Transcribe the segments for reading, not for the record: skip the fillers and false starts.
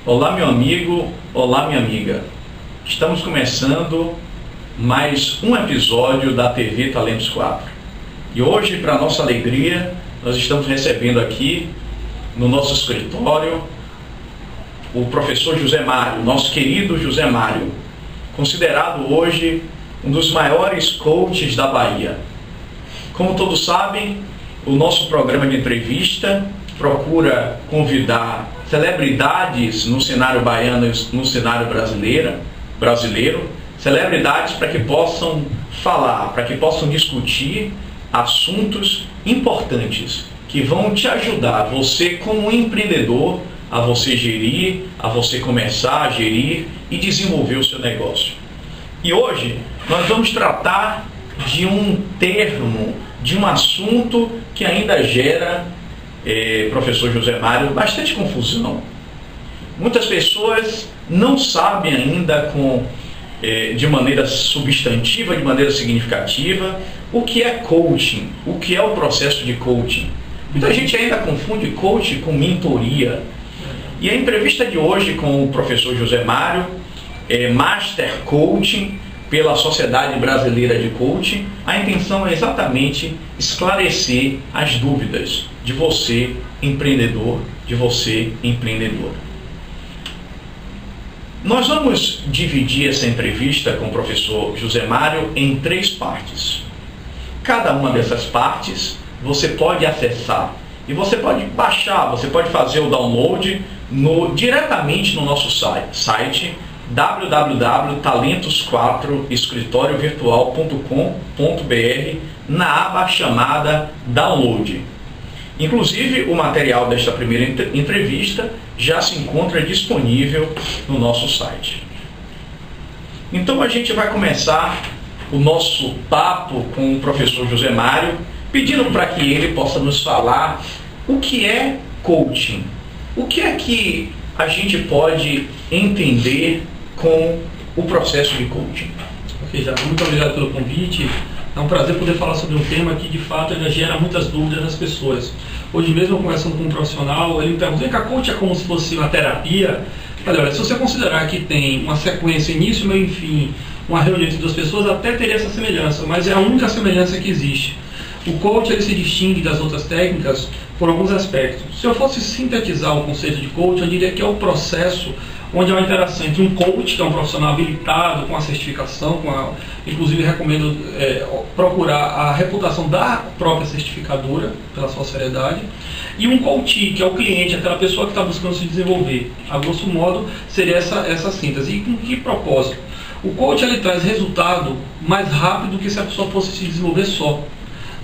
Olá, meu amigo, olá, minha amiga. Estamos começando mais um episódio da TV Talentos 4. E hoje, para nossa alegria, nós estamos recebendo aqui no nosso escritório o professor José Mário, nosso querido José Mário, considerado hoje um dos maiores coaches da Bahia. Como todos sabem, o nosso programa de entrevista procura convidar celebridades no cenário baiano e no cenário brasileiro, celebridades para que possam falar, para que possam discutir assuntos importantes que vão te ajudar, você como empreendedor, a você gerir, a você começar a gerir e desenvolver o seu negócio. E hoje nós vamos tratar de um termo, de um assunto que ainda gera, professor José Mário, bastante confusão. Muitas pessoas não sabem ainda de maneira substantiva, de maneira significativa, o que é coaching, o que é o processo de coaching. Muita gente ainda confunde coaching com mentoria. E a entrevista de hoje com o professor José Mário, Master Coaching pela Sociedade Brasileira de Coaching, a intenção é exatamente esclarecer as dúvidas de você, empreendedor, de você, empreendedora. Nós vamos dividir essa entrevista com o professor José Mário em 3 partes. Cada uma dessas partes você pode acessar e você pode baixar, você pode fazer o download diretamente no nosso site www.talentos4escritoriovirtual.com.br na aba chamada Download. Inclusive, o material desta primeira entrevista já se encontra disponível no nosso site. Então a gente vai começar o nosso papo com o professor José Mário, pedindo para que ele possa nos falar o que é coaching, o que é que a gente pode entender com o processo de coaching. Ok, já muito obrigado pelo convite. É um prazer poder falar sobre um tema que de fato ainda gera muitas dúvidas nas pessoas. Hoje mesmo, conversando com um profissional, ele me perguntou: vem cá, coach é como se fosse uma terapia? Olha, se você considerar que tem uma sequência, início, meio e fim, uma reunião entre 2 pessoas, até teria essa semelhança, mas é a única semelhança que existe. O coach ele se distingue das outras técnicas por alguns aspectos. Se eu fosse sintetizar o conceito de coach, eu diria que é o processo onde há uma interação entre um coach, que é um profissional habilitado, com a certificação, inclusive recomendo procurar a reputação da própria certificadora, pela sua seriedade, e um coach, que é o cliente, aquela pessoa que está buscando se desenvolver. A grosso modo, seria essa síntese. E com que propósito? O coach ele traz resultado mais rápido do que se a pessoa fosse se desenvolver só.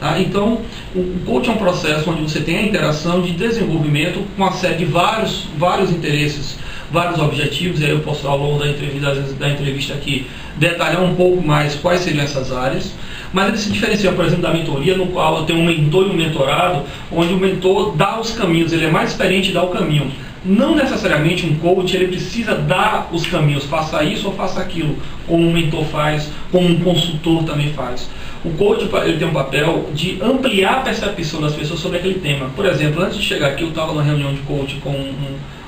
Tá? Então, o coach é um processo onde você tem a interação de desenvolvimento com uma série de vários interesses, vários objetivos, e aí eu posso, ao longo da entrevista aqui, detalhar um pouco mais quais seriam essas áreas. Mas ele se diferencia, por exemplo, da mentoria, no qual eu tenho um mentor e um mentorado, onde o mentor dá os caminhos, ele é mais experiente em dar o caminho. Não necessariamente um coach ele precisa dar os caminhos, faça isso ou faça aquilo, como um mentor faz, como um consultor também faz. O coach ele tem um papel de ampliar a percepção das pessoas sobre aquele tema. Por exemplo, antes de chegar aqui, eu estava numa reunião de coach com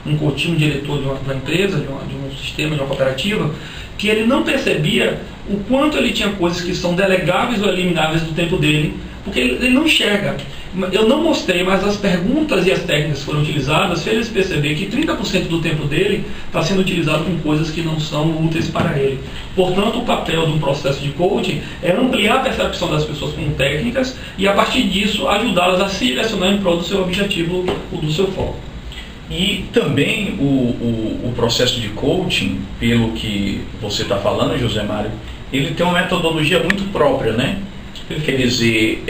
um coach, um diretor de uma empresa, de um sistema, de uma cooperativa, que ele não percebia o quanto ele tinha coisas que são delegáveis ou elimináveis do tempo dele, porque ele não enxerga. Eu não mostrei, mas as perguntas e as técnicas que foram utilizadas fez ele perceber que 30% do tempo dele está sendo utilizado com coisas que não são úteis para ele. Portanto, o papel de um processo de coaching é ampliar a percepção das pessoas com técnicas e, a partir disso, ajudá-las a se direcionar em prol do seu objetivo ou do seu foco. E também o processo de coaching, pelo que você está falando, José Mário, ele tem uma metodologia muito própria, né? Quer dizer,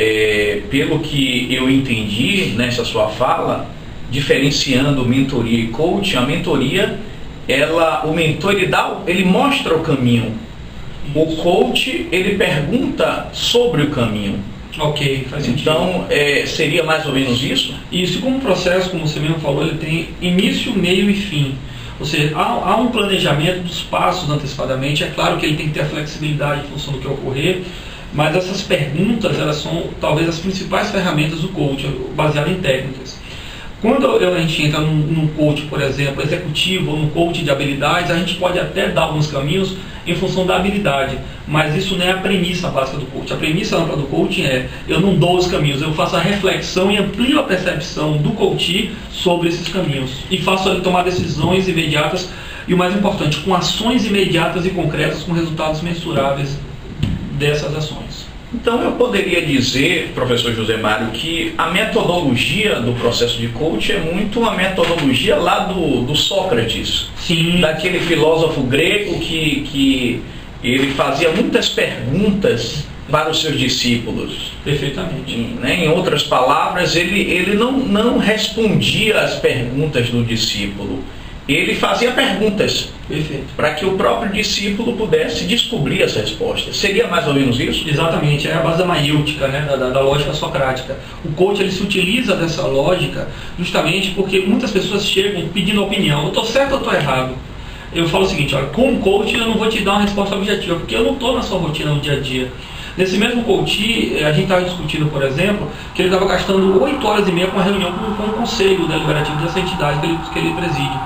pelo que eu entendi nessa sua fala, diferenciando mentoria e coaching, a mentoria, o mentor ele mostra o caminho. O coach ele pergunta sobre o caminho. Ok, faz sentido. Então, seria mais ou menos isso? Isso, como processo, como você mesmo falou, ele tem início, meio e fim. Ou seja, há um planejamento dos passos antecipadamente. É claro que ele tem que ter a flexibilidade em função do que ocorrer, mas essas perguntas, elas são talvez as principais ferramentas do coach, baseadas em técnicas. Quando a gente entra num coach, por exemplo, executivo, ou num coach de habilidades, a gente pode até dar alguns caminhos em função da habilidade, mas isso não é a premissa básica do coach. A premissa ampla do coaching é: eu não dou os caminhos, eu faço a reflexão e amplio a percepção do coach sobre esses caminhos e faço ele tomar decisões imediatas e, o mais importante, com ações imediatas e concretas, com resultados mensuráveis dessas ações. Então eu poderia dizer, professor José Mário, que a metodologia do processo de coaching é muito uma metodologia lá do Sócrates. Sim. Daquele filósofo grego que ele fazia muitas perguntas para os seus discípulos. Perfeitamente. Em outras palavras, ele não respondia às perguntas do discípulo. Ele fazia perguntas para que o próprio discípulo pudesse descobrir as respostas. Seria mais ou menos isso? Exatamente, é a base da maiêutica, né, da lógica socrática. O coach, ele se utiliza dessa lógica justamente porque muitas pessoas chegam pedindo opinião. Eu estou certo ou estou errado? Eu falo o seguinte: olha, como coach eu não vou te dar uma resposta objetiva, porque eu não estou na sua rotina no dia a dia. Nesse mesmo coach, a gente estava discutindo, por exemplo, que ele estava gastando 8 horas e meia com uma reunião com o conselho deliberativo dessa entidade que ele preside.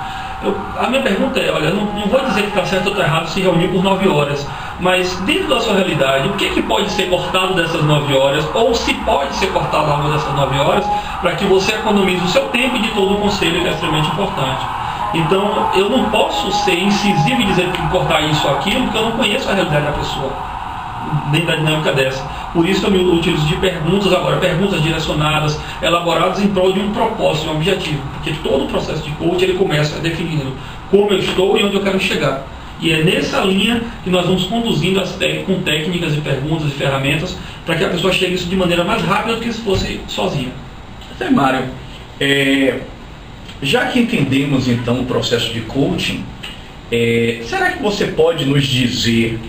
A minha pergunta é: olha, não vou dizer que está certo ou está errado se reunir por 9 horas, mas dentro da sua realidade, o que pode ser cortado dessas 9 horas, ou se pode ser cortado algo dessas 9 horas, para que você economize o seu tempo e de todo o conselho, que é extremamente importante. Então, eu não posso ser incisivo e dizer que cortar isso ou aquilo, porque eu não conheço a realidade da pessoa, dentro da dinâmica dessa. Por isso que eu me utilizo de perguntas agora, perguntas direcionadas, elaboradas em prol de um propósito, de um objetivo. Porque todo o processo de coaching, ele começa definindo como eu estou e onde eu quero chegar. E é nessa linha que nós vamos conduzindo com técnicas e perguntas e ferramentas para que a pessoa chegue isso de maneira mais rápida do que se fosse sozinha. Zé Mário, já que entendemos então o processo de coaching, será que você pode nos dizer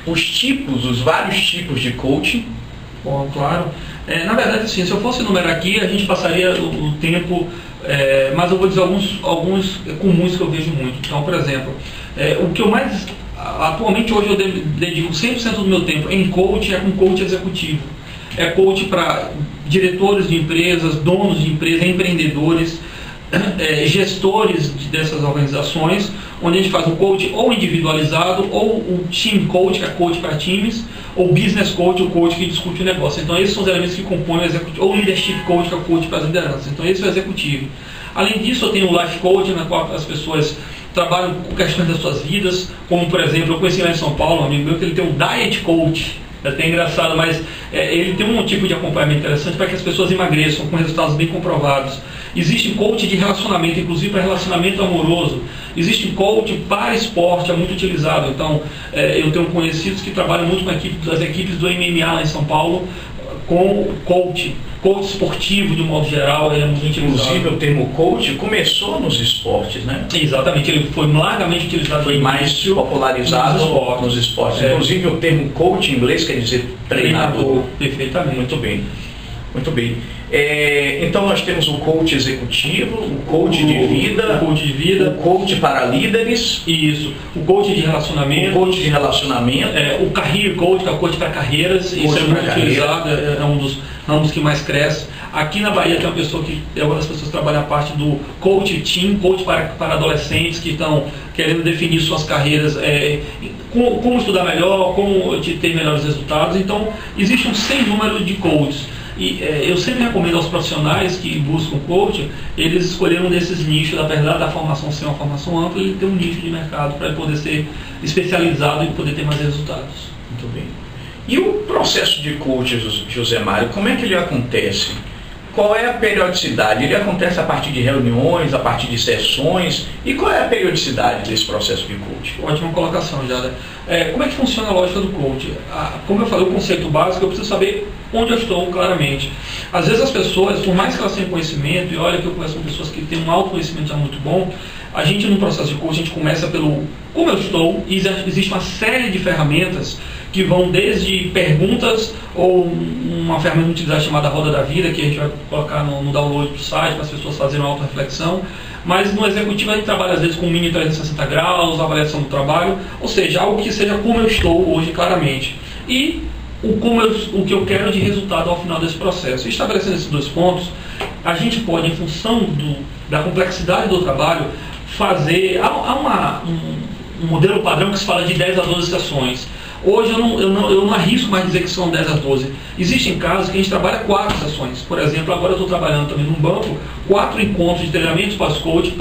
os vários tipos de coaching? Bom, claro. Na verdade, assim, se eu fosse enumerar aqui, a gente passaria o tempo, mas eu vou dizer alguns comuns que eu vejo muito. Então, por exemplo, o que eu mais, atualmente hoje eu dedico 100% do meu tempo em coaching é com coach executivo. É coach para diretores de empresas, donos de empresas, empreendedores, gestores dessas organizações, onde a gente faz o coach ou individualizado, ou o team coach, que é coach para times, ou business coach, o coach que discute o negócio. Então esses são os elementos que compõem o executivo, ou leadership coach, que é o coach para as lideranças. Então esse é o executivo. Além disso, eu tenho o life coach, na qual as pessoas trabalham com questões das suas vidas, como por exemplo, eu conheci lá em São Paulo um amigo meu que ele tem um diet coach. É até engraçado, mas ele tem um tipo de acompanhamento interessante para que as pessoas emagreçam com resultados bem comprovados. Existe coach de relacionamento, inclusive para relacionamento amoroso. Existe coach para esporte, é muito utilizado. Então, eu tenho conhecidos que trabalham muito com as equipes do MMA lá em São Paulo, com coach esportivo de um modo geral, ele é muito utilizado. Inclusive o termo coach começou nos esportes, né? Exatamente, ele foi largamente utilizado. Foi mais popularizado nos esportes. Inclusive o termo coach em inglês quer dizer treinador. Perfeitamente. Muito bem. Muito bem. Então nós temos o coach executivo, o coach de vida, o coach para líderes, isso, o coach de relacionamento, o career coach, que é o coach para carreiras, isso é muito utilizado, é um dos ramos que mais cresce. Aqui na Bahia tem uma pessoa que é uma das pessoas que trabalha a parte do coach team, coach para adolescentes que estão querendo definir suas carreiras, como estudar melhor, como ter melhores resultados. Então existe um sem número de coaches. E eu sempre recomendo aos profissionais que buscam coaching, eles escolheram um desses nichos, apesar da formação ser uma formação ampla, ele tem um nicho de mercado para poder ser especializado e poder ter mais resultados. Muito bem. E o processo de coaching, José Mário, como é que ele acontece? Qual é a periodicidade? Ele acontece a partir de reuniões, a partir de sessões? E qual é a periodicidade desse processo de coaching? Ótima colocação, Jada. Como é que funciona a lógica do coaching? Como eu falei, o conceito básico, eu preciso saber onde eu estou claramente. Às vezes as pessoas, por mais que elas tenham conhecimento, e olha que eu conheço pessoas que têm um autoconhecimento já muito bom, a gente no processo de coaching, a gente começa pelo como eu estou, e existe uma série de ferramentas que vão desde perguntas ou uma ferramenta utilizada chamada Roda da Vida, que a gente vai colocar no download do site para as pessoas fazerem uma auto-reflexão. Mas no executivo a gente trabalha às vezes com mini 360 graus, avaliação do trabalho, ou seja, algo que seja como eu estou hoje claramente. E o que eu quero de resultado ao final desse processo. Estabelecendo esses 2 pontos, a gente pode, em função da complexidade do trabalho, fazer... Há um modelo padrão que se fala de 10 a 12 sessões. Hoje eu não arrisco mais dizer que são 10 a 12. Existem casos que a gente trabalha 4 sessões. Por exemplo, agora eu estou trabalhando também num banco, 4 encontros de treinamentos pós-coach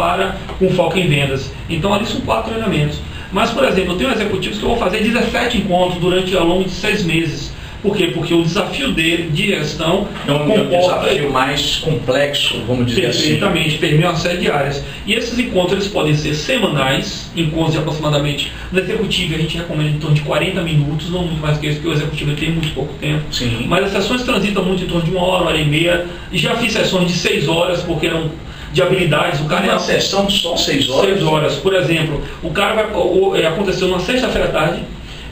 com foco em vendas. Então ali são 4 treinamentos. Mas, por exemplo, eu tenho executivos que eu vou fazer 17 encontros ao longo de 6 meses. Por quê? Porque o desafio dele de gestão é um desafio mais complexo, vamos dizer assim. Perfeitamente, permeia uma série de áreas. E esses encontros eles podem ser semanais, encontros de aproximadamente, no executivo a gente recomenda em torno de 40 minutos, não muito mais que isso, porque o executivo tem muito pouco tempo. Sim. Mas as sessões transitam muito em torno de 1 hora, 1 hora e meia, e já fiz sessões de 6 horas, porque eram de habilidades. O cara uma sessão só 6 horas? 6 horas. Por exemplo, o cara aconteceu numa sexta-feira à tarde,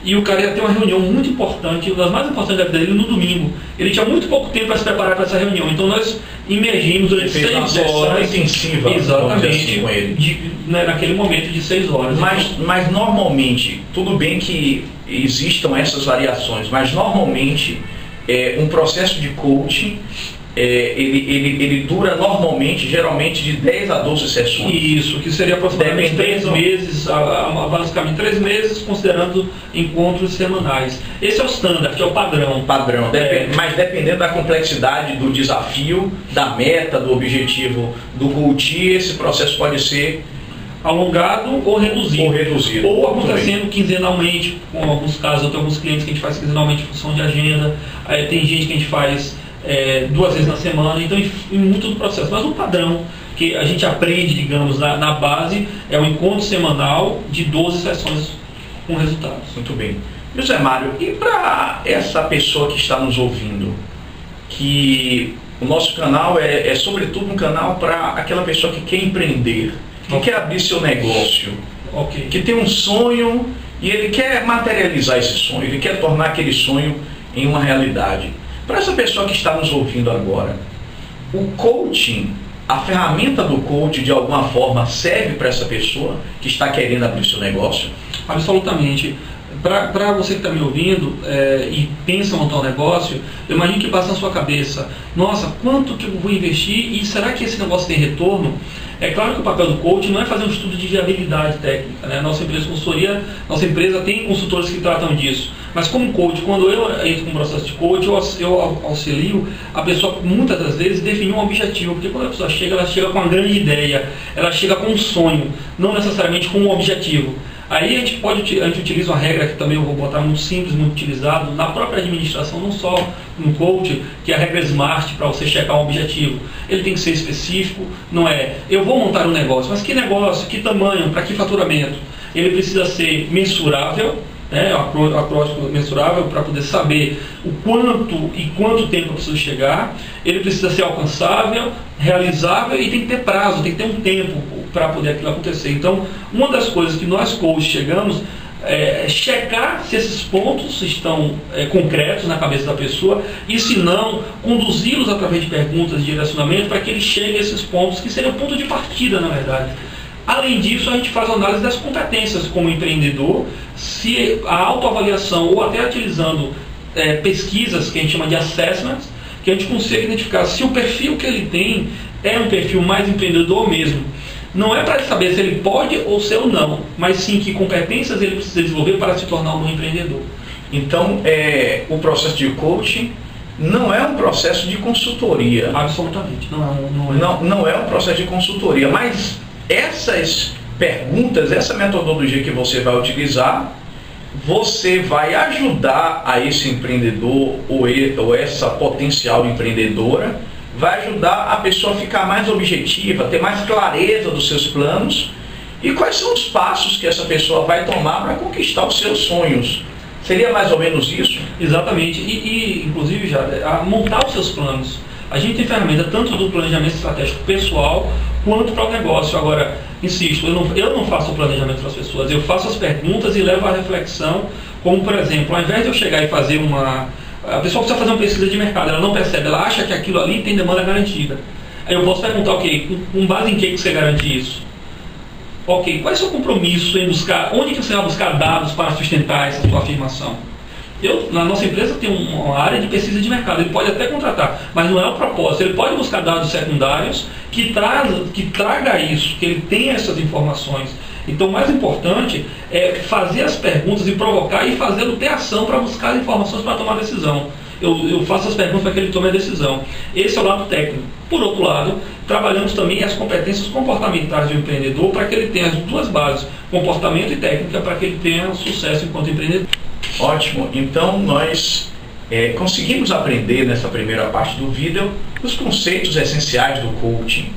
e o cara ia ter uma reunião muito importante, uma das mais importantes da vida dele, no domingo. Ele tinha muito pouco tempo para se preparar para essa reunião. Então nós imergimos durante 6 horas. Intensiva, exatamente, assim, com ele. Naquele momento de 6 horas. Mas normalmente, tudo bem que existam essas variações, mas normalmente um processo de coaching ele dura normalmente, geralmente, de 10 a 12 sessões. Isso, que seria aproximadamente 3 meses, basicamente 3 meses, considerando encontros semanais. Esse é o standard, que é o padrão. Mas dependendo da complexidade do desafio, da meta, do objetivo do coach, esse processo pode ser alongado ou reduzido. Ou acontecendo quinzenalmente, com alguns casos. Eu tenho alguns clientes que a gente faz quinzenalmente em função de agenda. Aí tem gente que a gente faz 2 vezes na semana, então em muito do processo. Mas o padrão que a gente aprende, digamos, na base, é um encontro semanal de 12 sessões com resultados. Muito bem. José Mário, e para essa pessoa que está nos ouvindo, que o nosso canal é sobretudo um canal para aquela pessoa que quer empreender, que quer abrir seu negócio, que tem um sonho e ele quer materializar esse sonho, ele quer tornar aquele sonho em uma realidade. Para essa pessoa que está nos ouvindo agora, o coaching, a ferramenta do coaching de alguma forma serve para essa pessoa que está querendo abrir seu negócio? Absolutamente. Para você que está me ouvindo e pensa em montar um negócio, eu imagino que passa na sua cabeça: nossa, quanto que eu vou investir e será que esse negócio tem retorno? É claro que o papel do coach não é fazer um estudo de viabilidade técnica, né? Nossa empresa de consultoria, nossa empresa tem consultores que tratam disso. Mas como coach, quando eu entro com um processo de coach, eu auxilio a pessoa muitas das vezes definir um objetivo. Porque quando a pessoa chega, ela chega com uma grande ideia, ela chega com um sonho, não necessariamente com um objetivo. Aí a gente utiliza uma regra que também eu vou botar muito simples, muito utilizado na própria administração, não só no coach, que é a regra SMART para você checar um objetivo. Ele tem que ser específico, não é eu vou montar um negócio, mas que negócio, que tamanho, para que faturamento? Ele precisa ser mensurável, acróstico mensurável, para poder saber o quanto tempo eu preciso chegar. Ele precisa ser alcançável, realizável e tem que ter prazo, tem que ter um tempo para poder aquilo acontecer. Então, uma das coisas que nós coaches chegamos é checar se esses pontos estão concretos na cabeça da pessoa e, se não, conduzi-los através de perguntas de direcionamento para que ele chegue a esses pontos, que seria o ponto de partida, na verdade. Além disso, a gente faz a análise das competências como empreendedor, se a autoavaliação ou até utilizando pesquisas que a gente chama de assessments, que a gente consegue identificar se o perfil que ele tem é um perfil mais empreendedor mesmo. Não é para saber se ele pode ou se ou não, mas sim que competências ele precisa desenvolver para se tornar um empreendedor. Então, o processo de coaching não é um processo de consultoria. Absolutamente, não é um processo de consultoria, mas essas perguntas, essa metodologia que você vai utilizar, você vai ajudar a esse empreendedor ou essa potencial empreendedora, vai ajudar a pessoa a ficar mais objetiva, ter mais clareza dos seus planos e quais são os passos que essa pessoa vai tomar para conquistar os seus sonhos. Seria mais ou menos isso? Exatamente. E inclusive, já montar os seus planos. A gente tem ferramenta tanto do planejamento estratégico pessoal quanto para o negócio. Agora, insisto, eu não faço o planejamento das pessoas, eu faço as perguntas e levo à reflexão, como por exemplo, ao invés de eu chegar e fazer a pessoa precisa fazer uma pesquisa de mercado, ela não percebe, ela acha que aquilo ali tem demanda garantida. Aí eu posso perguntar, ok, com base em que você garante isso? Ok, qual é o seu compromisso em buscar, onde que você vai buscar dados para sustentar essa sua afirmação? Na nossa empresa tem uma área de pesquisa de mercado, ele pode até contratar, mas não é o propósito. Ele pode buscar dados secundários que traga isso, que ele tenha essas informações. Então o mais importante é fazer as perguntas e provocar e fazê-lo ter ação para buscar as informações para tomar decisão. Eu faço as perguntas para que ele tome a decisão. Esse é o lado técnico. Por outro lado, trabalhamos também as competências comportamentais do empreendedor para que ele tenha as duas bases, comportamento e técnica, para que ele tenha sucesso enquanto empreendedor. Ótimo, então nós conseguimos aprender nessa primeira parte do vídeo os conceitos essenciais do coaching,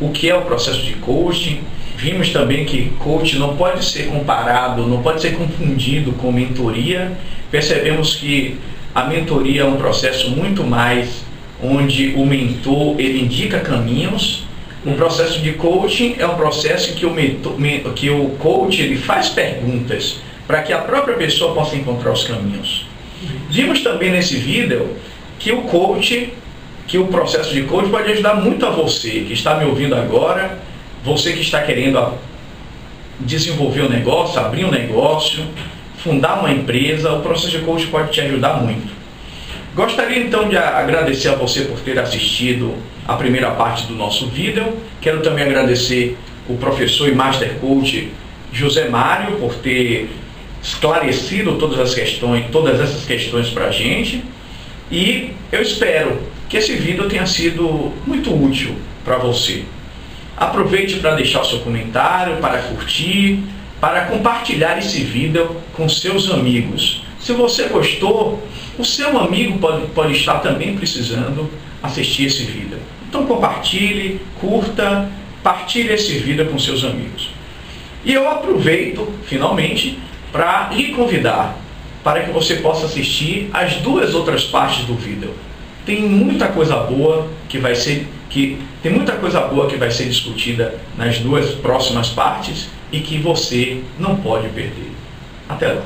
o que é o processo de coaching. Vimos também que coaching não pode ser comparado, não pode ser confundido com mentoria. Percebemos que a mentoria é um processo muito mais onde o mentor ele indica caminhos. O processo de coaching é um processo que o coach ele faz perguntas para que a própria pessoa possa encontrar os caminhos. Vimos também nesse vídeo que o processo de coaching pode ajudar muito a você que está me ouvindo agora, você que está querendo desenvolver um negócio, abrir um negócio, fundar uma empresa. O processo de coaching pode te ajudar muito. Gostaria então de agradecer a você por ter assistido a primeira parte do nosso vídeo. Quero também agradecer o professor e Master Coach José Mário por ter esclarecido todas essas questões para a gente, e eu espero que esse vídeo tenha sido muito útil para você. Aproveite para deixar o seu comentário, para curtir, para compartilhar esse vídeo com seus amigos. Se você gostou, o seu amigo pode estar também precisando assistir esse vídeo. Então compartilhe, curta, partilhe esse vídeo com seus amigos. E eu aproveito, finalmente, para lhe convidar para que você possa assistir as duas outras partes do vídeo. Tem muita coisa boa que vai ser discutida nas duas próximas partes e que você não pode perder. Até lá.